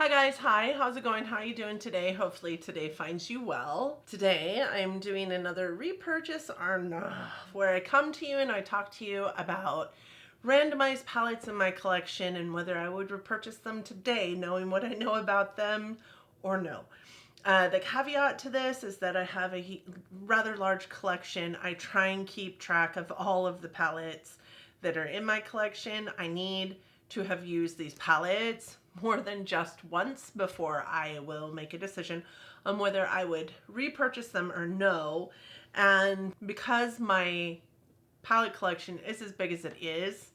Hi guys, hi, how's it going? How are you doing today? Hopefully today finds you well. Today I'm doing another repurchase or not, where I come to you and I talk to you about randomized palettes in my collection and whether I would repurchase them today knowing what I know about them or no. The caveat to this is that I have a rather large collection. I try and keep track of all of the palettes that are in my collection. I need to have used these palettes more than just once before I will make a decision on whether I would repurchase them or no. And because my palette collection is as big as it is,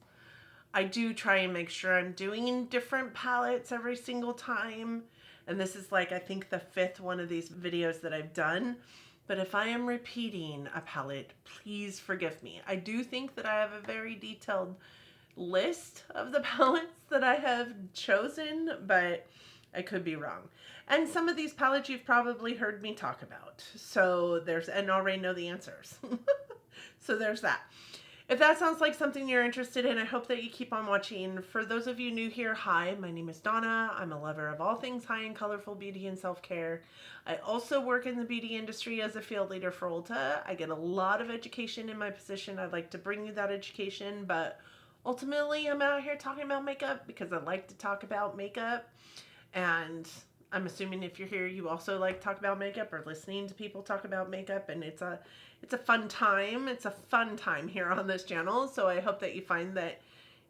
I do try and make sure I'm doing different palettes every single time. And this is like, I think the 5th one of these videos that I've done. But if I am repeating a palette, please forgive me. I do think that I have a very detailed list of the palettes that I have chosen, but I could be wrong. And some of these palettes you've probably heard me talk about. So and already know the answers. So there's that. If that sounds like something you're interested in, I hope that you keep on watching. For those of you new here, hi, my name is Donna. I'm a lover of all things high and colorful beauty and self-care. I also work in the beauty industry as a field leader for Ulta. I get a lot of education in my position. I'd like to bring you that education, but ultimately I'm out here talking about makeup because I like to talk about makeup. And I'm assuming if you're here, you also like to talk about makeup or listening to people talk about makeup, and it's a fun time. It's a fun time here on this channel. So I hope that you find that,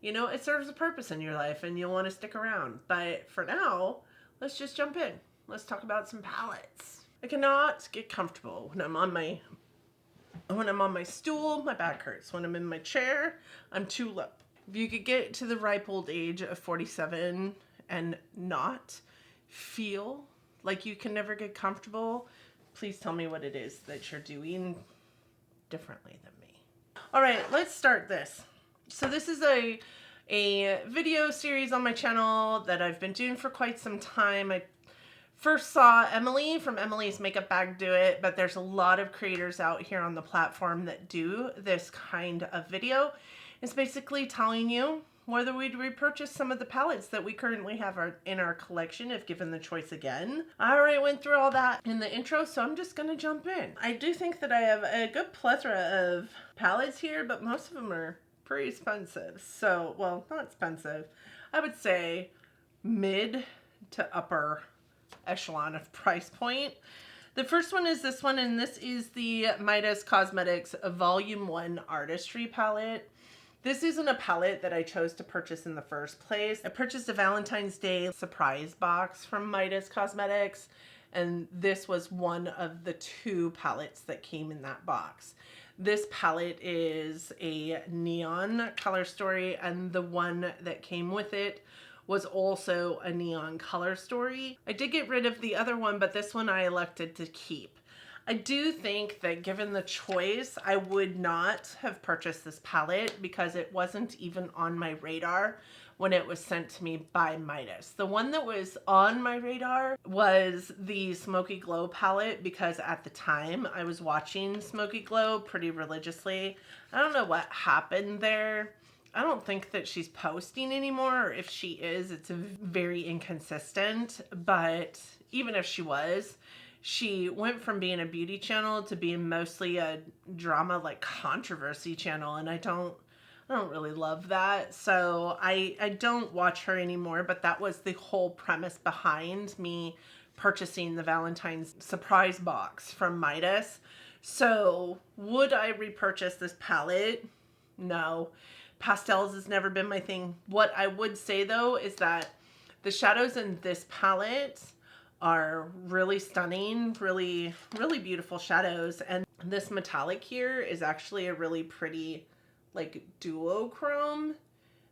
you know, it serves a purpose in your life and you'll want to stick around. But for now, let's just jump in. Let's talk about some palettes. I cannot get comfortable when I'm on my stool, my back hurts. When I'm in my chair, I'm too low. If you could get to the ripe old age of 47 and not feel like you can never get comfortable, please tell me what it is that you're doing differently than me. All right, let's start this. So this is a video series on my channel that I've been doing for quite some time. I first saw Emily from Emily's Makeup Bag do it, but there's a lot of creators out here on the platform that do this kind of video. It's basically telling you whether we'd repurchase some of the palettes that we currently have in our collection if given the choice again. I already went through all that in the intro, so I'm just gonna jump in. I do think that I have a good plethora of palettes here, but most of them are pretty expensive. So, well, not expensive. I would say mid to upper echelon of price point. The first one is this one, and this is the Midas Cosmetics Volume 1 Artistry Palette. This isn't a palette that I chose to purchase in the first place. I purchased a Valentine's Day surprise box from Midas Cosmetics, and this was one of the 2 palettes that came in that box. This palette is a neon color story, and the one that came with it was also a neon color story. I did get rid of the other one, but this one I elected to keep. I do think that given the choice, I would not have purchased this palette because it wasn't even on my radar when it was sent to me by Midas. The one that was on my radar was the Smoky Glow palette because at the time I was watching Smoky Glow pretty religiously. I don't know what happened there. I don't think that she's posting anymore, or if she is, it's very inconsistent. But even if she was, she went from being a beauty channel to being mostly a drama, like controversy channel, and I don't really love that. So I don't watch her anymore, but that was the whole premise behind me purchasing the Valentine's surprise box from Midas. So would I repurchase this palette? No. Pastels has never been my thing. What I would say though is that the shadows in this palette are really stunning, really beautiful shadows. And this metallic here is actually a really pretty like duochrome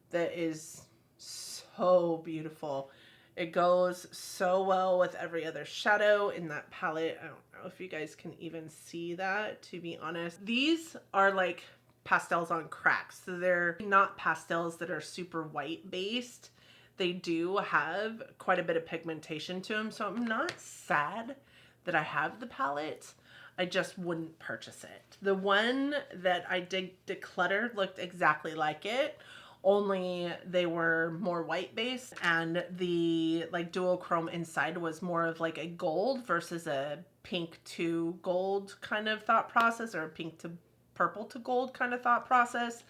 that is so beautiful. It goes so well with every other shadow in that palette. I don't know if you guys can even see that, to be honest. These are like pastels on cracks. So they're not pastels that are super white based. They do have quite a bit of pigmentation to them, so I'm not sad that I have the palette. I just wouldn't purchase it. The one that I did declutter looked exactly like it, only they were more white based, and the like duochrome inside was more of like a gold versus a pink to gold kind of thought process, or a pink to purple to gold kind of thought process.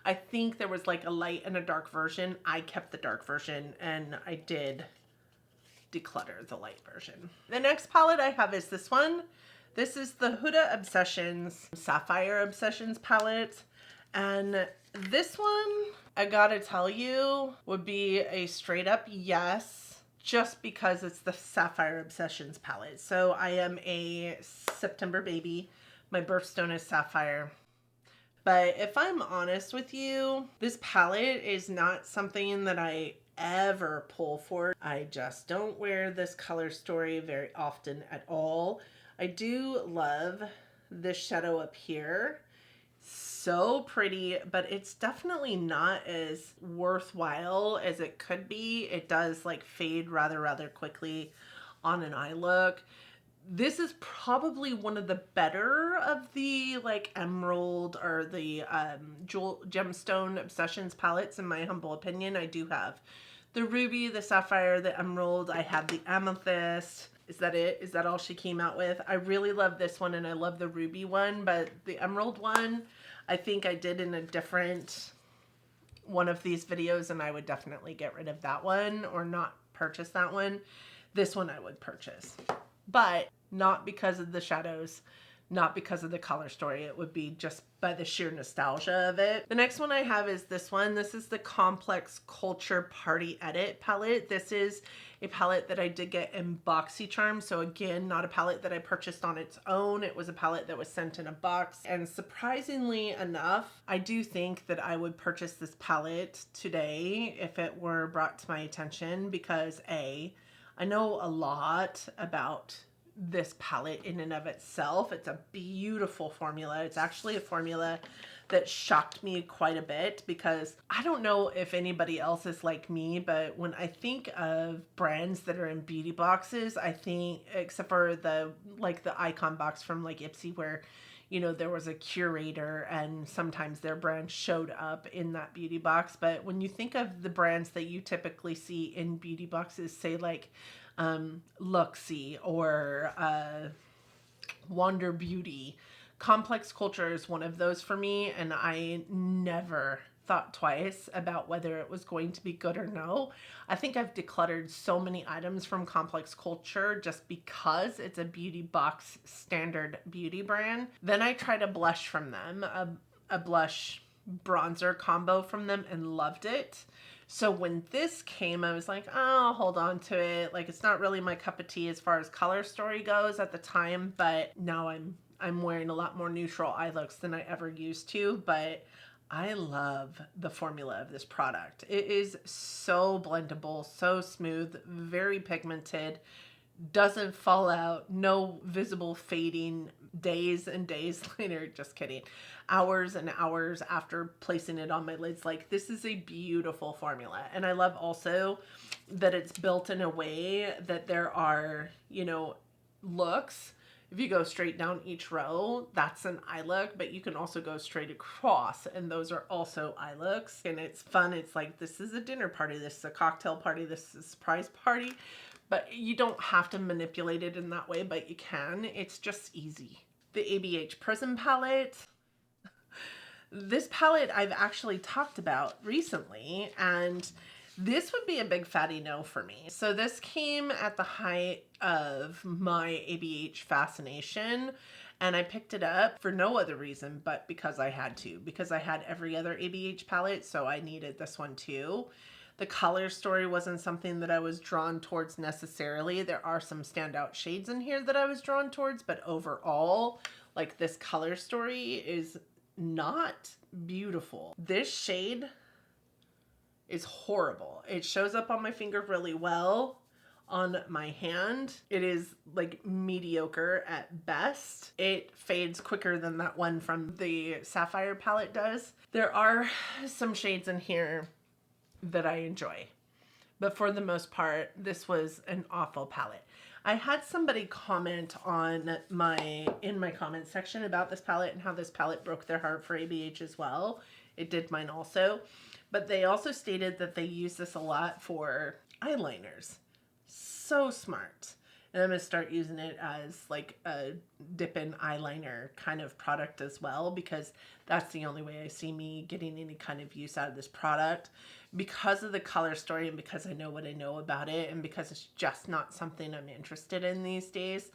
I think there was like a light and a dark version. I kept the dark version, and I did declutter the light version. The next palette I have is this one. This is the Huda Obsessions Sapphire Obsessions palette. And this one, I gotta tell you, would be a straight up yes, just because it's the Sapphire Obsessions palette. So I am a September baby. My birthstone is Sapphire. But if I'm honest with you, this palette is not something that I ever pull for. I just don't wear this color story very often at all. I do love this shadow up here. So pretty, but it's definitely not as worthwhile as it could be. It does like fade rather quickly on an eye look. This is probably one of the better of the like emerald or the jewel gemstone obsessions palettes, in my humble opinion. I do have the ruby, the sapphire, the emerald. I have the amethyst. Is that it? Is that all she came out with? I really love this one, and I love the ruby one, but the emerald one, I think I did in a different one of these videos, and I would definitely get rid of that one or not purchase that one. This one I would purchase, but not because of the shadows, not because of the color story. It would be just by the sheer nostalgia of it. The next one I have is this one. This is the Complex Culture Party Edit palette. This is a palette that I did get in BoxyCharm. So again, not a palette that I purchased on its own. It was a palette that was sent in a box. And surprisingly enough, I do think that I would purchase this palette today if it were brought to my attention, because I know a lot about this palette in and of itself. It's a beautiful formula. It's actually a formula that shocked me quite a bit, because I don't know if anybody else is like me, but when I think of brands that are in beauty boxes, I think, except for the like the icon box from like Ipsy, where you know there was a curator and sometimes their brand showed up in that beauty box. But when you think of the brands that you typically see in beauty boxes, say like Luxie or Wander Beauty, Complex Culture is one of those for me, and I never thought twice about whether it was going to be good or no. I think I've decluttered so many items from Complex Culture just because it's a beauty box standard beauty brand. Then I tried a blush from them, a blush bronzer combo from them, and loved it. So when this came, I was like, oh, I'll hold on to it. Like, it's not really my cup of tea as far as color story goes at the time, but now I'm wearing a lot more neutral eye looks than I ever used to. But I love the formula of this product. It is so blendable, so smooth, very pigmented, doesn't fall out, no visible fading days and days later. Just kidding. Hours and hours after placing it on my lids. Like, this is a beautiful formula. And I love also that it's built in a way that there are, you know, looks. If you go straight down each row, that's an eye look, but you can also go straight across, and those are also eye looks. And it's fun. It's like, this is a dinner party, this is a cocktail party, this is a surprise party. But you don't have to manipulate it in that way, but you can. It's just easy. The ABH Prism palette. This palette I've actually talked about recently, and this would be a big fatty no for me. So this came at the height of my ABH fascination, and I picked it up for no other reason but because I had to. Because I had every other ABH palette, so I needed this one too. The color story wasn't something that I was drawn towards necessarily. There are some standout shades in here that I was drawn towards, but overall, like, this color story is not beautiful. This shade is horrible. It shows up on my finger really well. On my hand, it is like mediocre at best. It fades quicker than that one from the Sapphire palette does. There are some shades in here that I enjoy, but for the most part, this was an awful palette. I had somebody comment on in my comment section about this palette and how this palette broke their heart for ABH as well. It did mine also. But they also stated that they use this a lot for eyeliners. So smart. And I'm going to start using it as like a dip-in eyeliner kind of product as well, because that's the only way I see me getting any kind of use out of this product, because of the color story and because I know what I know about it and because it's just not something I'm interested in these days.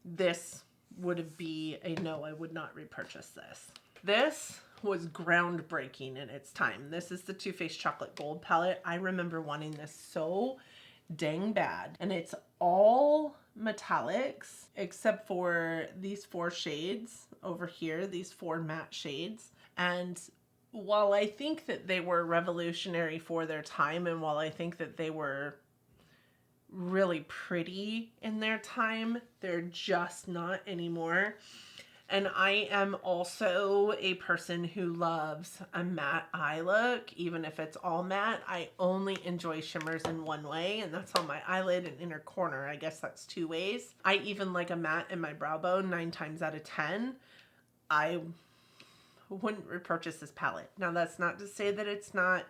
This would be a no, I would not repurchase this. This was groundbreaking in its time. This is the Too Faced Chocolate Gold palette. I remember wanting this so dang bad. And it's all metallics except for these 4 shades over here, these 4 matte shades. And while I think that they were revolutionary for their time, and while I think that they were really pretty in their time, they're just not anymore. And I am also a person who loves a matte eye look, even if it's all matte. I only enjoy shimmers in one way, and that's on my eyelid and inner corner. I guess that's 2 ways. I even like a matte in my brow bone 9 times out of 10. I wouldn't repurchase this palette. Now, that's not to say that it's not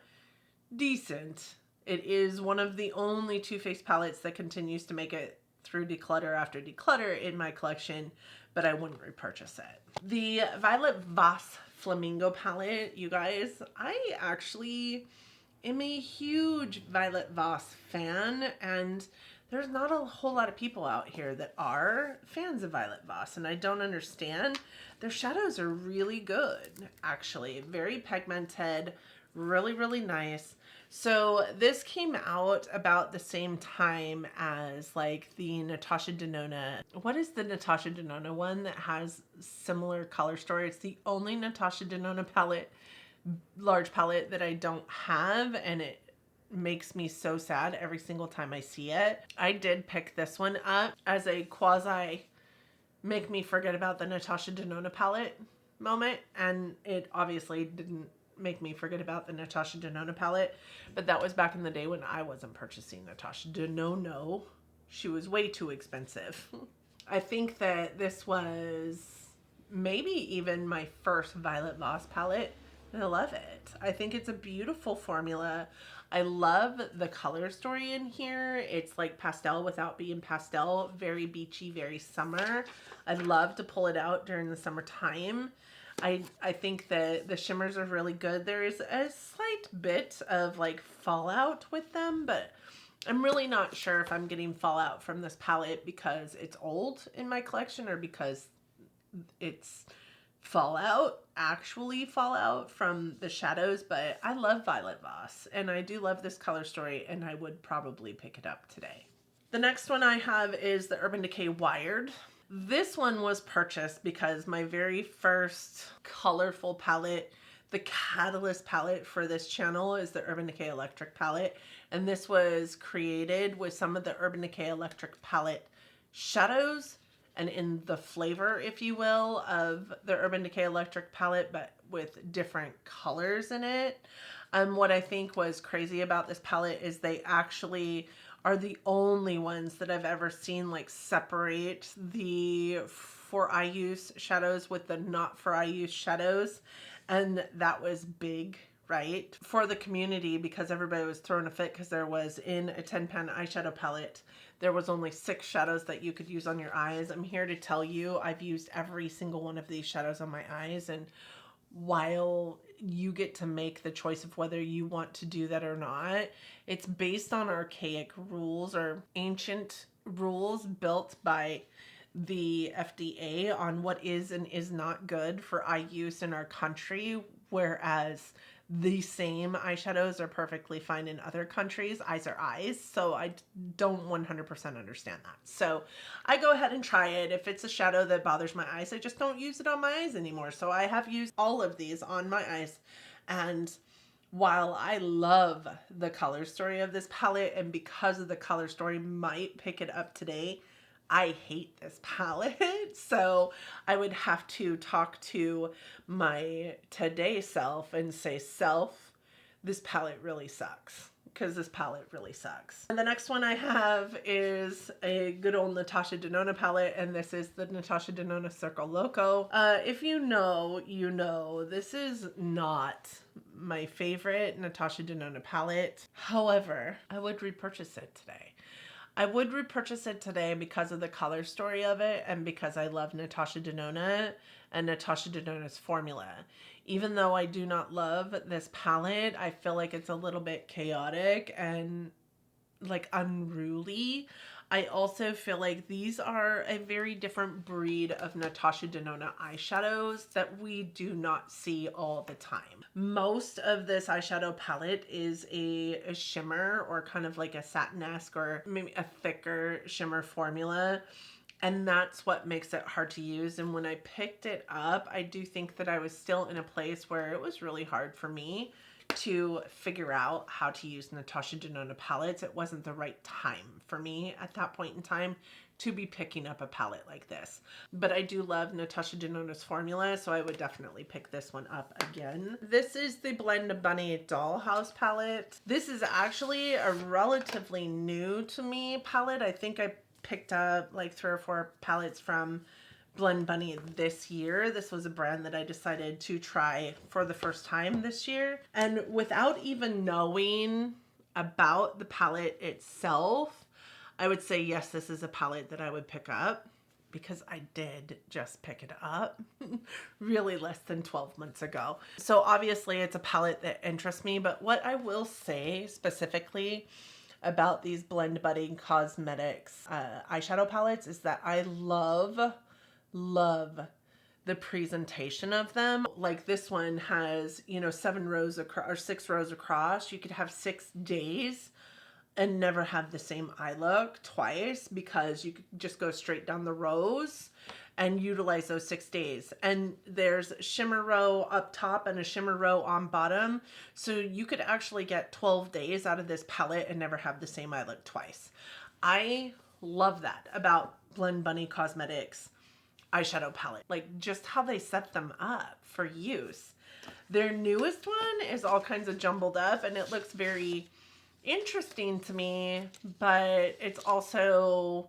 decent. It is one of the only Too Faced palettes that continues to make it through declutter after declutter in my collection, but I wouldn't repurchase it. The Violet Voss Flamingo palette, you guys, I actually am a huge Violet Voss fan, and there's not a whole lot of people out here that are fans of Violet Voss, and I don't understand. Their shadows are really good, actually. Very pigmented, really, really nice. So this came out about the same time as like the Natasha Denona. What is the Natasha Denona one that has similar color story? It's the only Natasha Denona palette, large palette, that I don't have, and it makes me so sad every single time I see it. I did pick this one up as a quasi make me forget about the Natasha Denona palette moment, and it obviously didn't make me forget about the Natasha Denona palette, but that was back in the day when I wasn't purchasing Natasha Denona. She was way too expensive. I think that this was maybe even my first Violet Voss palette, and I love it. I think it's a beautiful formula. I love the color story in here. It's like pastel without being pastel, very beachy, very summer. I love to pull it out during the summertime. I think that the shimmers are really good. There is a slight bit of like fallout with them, but I'm really not sure if I'm getting fallout from this palette because it's old in my collection or because it's actually fallout from the shadows. But I love Violet Voss, and I do love this color story, and I would probably pick it up today. The next one I have is the Urban Decay Wired. This one was purchased because my very first colorful palette, the catalyst palette for this channel, is the Urban Decay Electric palette. And this was created with some of the Urban Decay Electric palette shadows and in the flavor, if you will, of the Urban Decay Electric palette, but with different colors in it. What I think was crazy about this palette is they actually are the only ones that I've ever seen like separate the for eye use shadows with the not for eye use shadows. And that was big, right? For the community, because everybody was throwing a fit because there was in a 10-pan eyeshadow palette, there was only 6 shadows that you could use on your eyes. I'm here to tell you I've used every single one of these shadows on my eyes, and while you get to make the choice of whether you want to do that or not, it's based on archaic rules or ancient rules built by the FDA on what is and is not good for eye use in our country, whereas the same eyeshadows are perfectly fine in other countries. Eyes are eyes, so I don't 100% understand that. So I go ahead and try it. If it's a shadow that bothers my eyes, I just don't use it on my eyes anymore. So I have used all of these on my eyes, and while I love the color story of this palette, and because of the color story might pick it up today, I hate this palette. So I would have to talk to my today self and say, self, this palette really sucks. because this palette really sucks. And the next one I have is a good old Natasha Denona palette, and this is the Natasha Denona Circle Loco. If you know, you know, this is not my favorite Natasha Denona palette. However, I would repurchase it today. I would repurchase it today because of the color story of it and because I love Natasha Denona and Natasha Denona's formula. Even though I do not love this palette, I feel like it's a little bit chaotic and like unruly. I also feel like these are a very different breed of Natasha Denona eyeshadows that we do not see all the time. Most of this eyeshadow palette is a shimmer or kind of like a satin-esque or maybe a thicker shimmer formula. And that's what makes it hard to use. And when I picked it up, I do think that I was still in a place where it was really hard for me to figure out how to use Natasha Denona palettes. It wasn't the right time for me at that point in time to be picking up a palette like this. But I do love Natasha Denona's formula, so I would definitely pick this one up again. This is the Blend Bunny Dollhouse palette. This is actually a relatively new to me palette. I think I picked up like 3 or 4 palettes from Blend Bunny this year. This was a brand that I decided to try for the first time this year. And without even knowing about the palette itself, I would say, yes, this is a palette that I would pick up because I did just pick it up really less than 12 months ago. So obviously it's a palette that interests me, but what I will say specifically about these Blend Bunny Cosmetics eyeshadow palettes is that I love the presentation of them. Like this one has, you know, 7 rows across or 6 rows across. You could have 6 days and never have the same eye look twice because you could just go straight down the rows and utilize those 6 days. And there's a shimmer row up top and a shimmer row on bottom. So you could actually get 12 days out of this palette and never have the same eye look twice. I love that about Blend Bunny Cosmetics eyeshadow palette. Like just how they set them up for use. Their newest one is all kinds of jumbled up and it looks very interesting to me, but it's also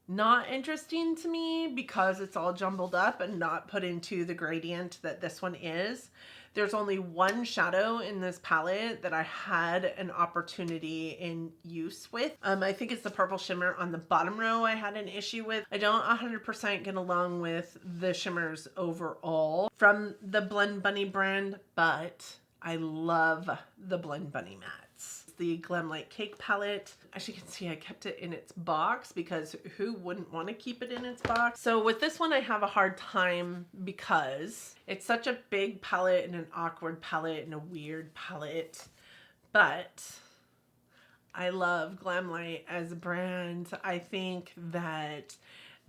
not interesting to me because it's all jumbled up and not put into the gradient that this one is. There's only one shadow in this palette that I had an opportunity in use with. I think it's the purple shimmer on the bottom row I had an issue with. I don't 100% get along with the shimmers overall from the Blend Bunny brand, but I love the Blend Bunny mattes. The Glam Line Cake palette. As you can see, I kept it in its box because who wouldn't want to keep it in its box? So with this one, I have a hard time because it's such a big palette and an awkward palette and a weird palette. But I love Glam Line as a brand. I think that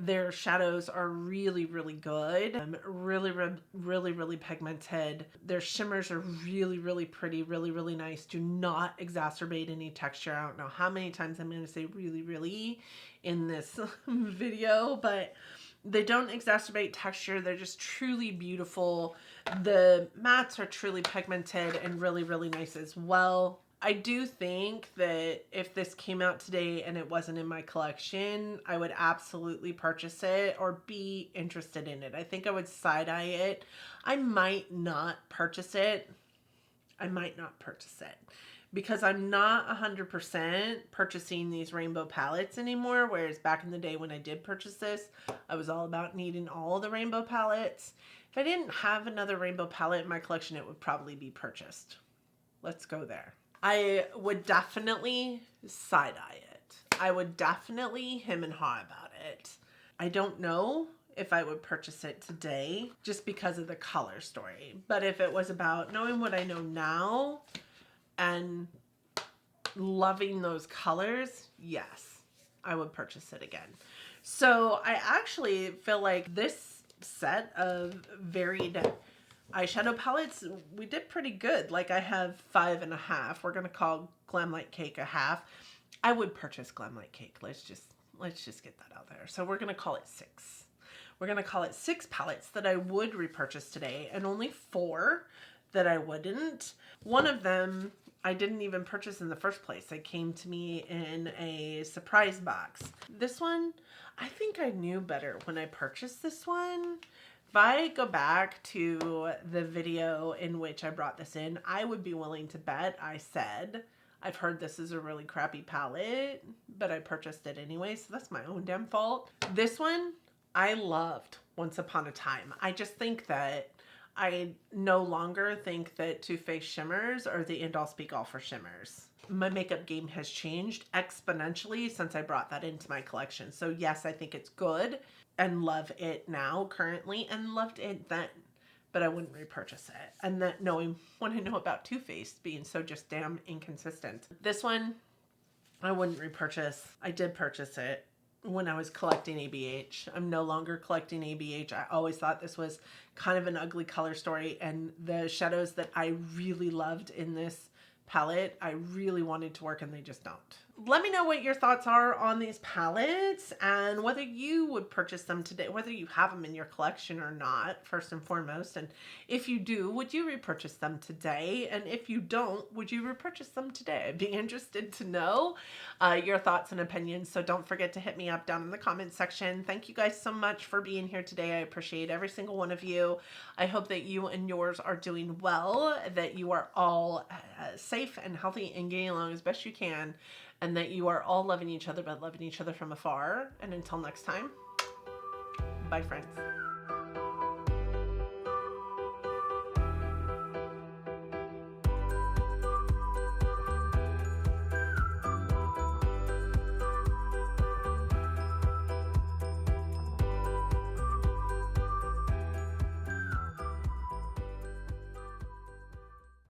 their shadows are really, really good. Really pigmented. Their shimmers are really, really pretty, really nice. Do not exacerbate any texture. I don't know how many times I'm going to say really in this video, but they don't exacerbate texture. They're just truly beautiful. The mattes are truly pigmented and really nice as well. I do think that if this came out today and it wasn't in my collection, I would absolutely purchase it or be interested in it. I think I would side-eye it. I might not purchase it. Because I'm not 100% purchasing these rainbow palettes anymore, whereas back in the day when I did purchase this, I was all about needing all the rainbow palettes. If I didn't have another rainbow palette in my collection, it would probably be purchased. Let's go there. I would definitely side-eye it. I would definitely hem and haw about it. I don't know if I would purchase it today just because of the color story. But if it was about knowing what I know now and loving those colors, yes, I would purchase it again. So I actually feel like this set of varied eyeshadow palettes, we did pretty good. Like I have 5.5. We're gonna call Glam Line Cake a half. I would purchase Glam Line Cake. Let's just get that out there. So we're gonna call it 6. We're gonna call it 6 palettes that I would repurchase today, and only 4 that I wouldn't. One of them I didn't even purchase in the first place. It came to me in a surprise box. This one, I think I knew better when I purchased this one. If I go back to the video in which I brought this in, I would be willing to bet I said, I've heard this is a really crappy palette, but I purchased it anyway, so that's my own damn fault. This one, I loved Once Upon a Time. I just think that I no longer think that Too Faced shimmers are the end all speak all for shimmers. My makeup game has changed exponentially since I brought that into my collection. So yes, I think it's good and love it now currently and loved it then, but I wouldn't repurchase it. And that knowing what I know about Too Faced being so just damn inconsistent. This one, I wouldn't repurchase. I did purchase it when I was collecting ABH. I'm no longer collecting ABH. I always thought this was kind of an ugly color story, and the shadows that I really loved in this palette, I really wanted to work, and they just don't. Let me know what your thoughts are on these palettes and whether you would purchase them today, whether you have them in your collection or not, first and foremost. And if you do, would you repurchase them today? And if you don't, would you repurchase them today? I'd be interested to know your thoughts and opinions. So don't forget to hit me up down in the comment section. Thank you guys so much for being here today. I appreciate every single one of you. I hope that you and yours are doing well, that you are all safe and healthy and getting along as best you can, and that you are all loving each other, but loving each other from afar. And until next time, bye friends.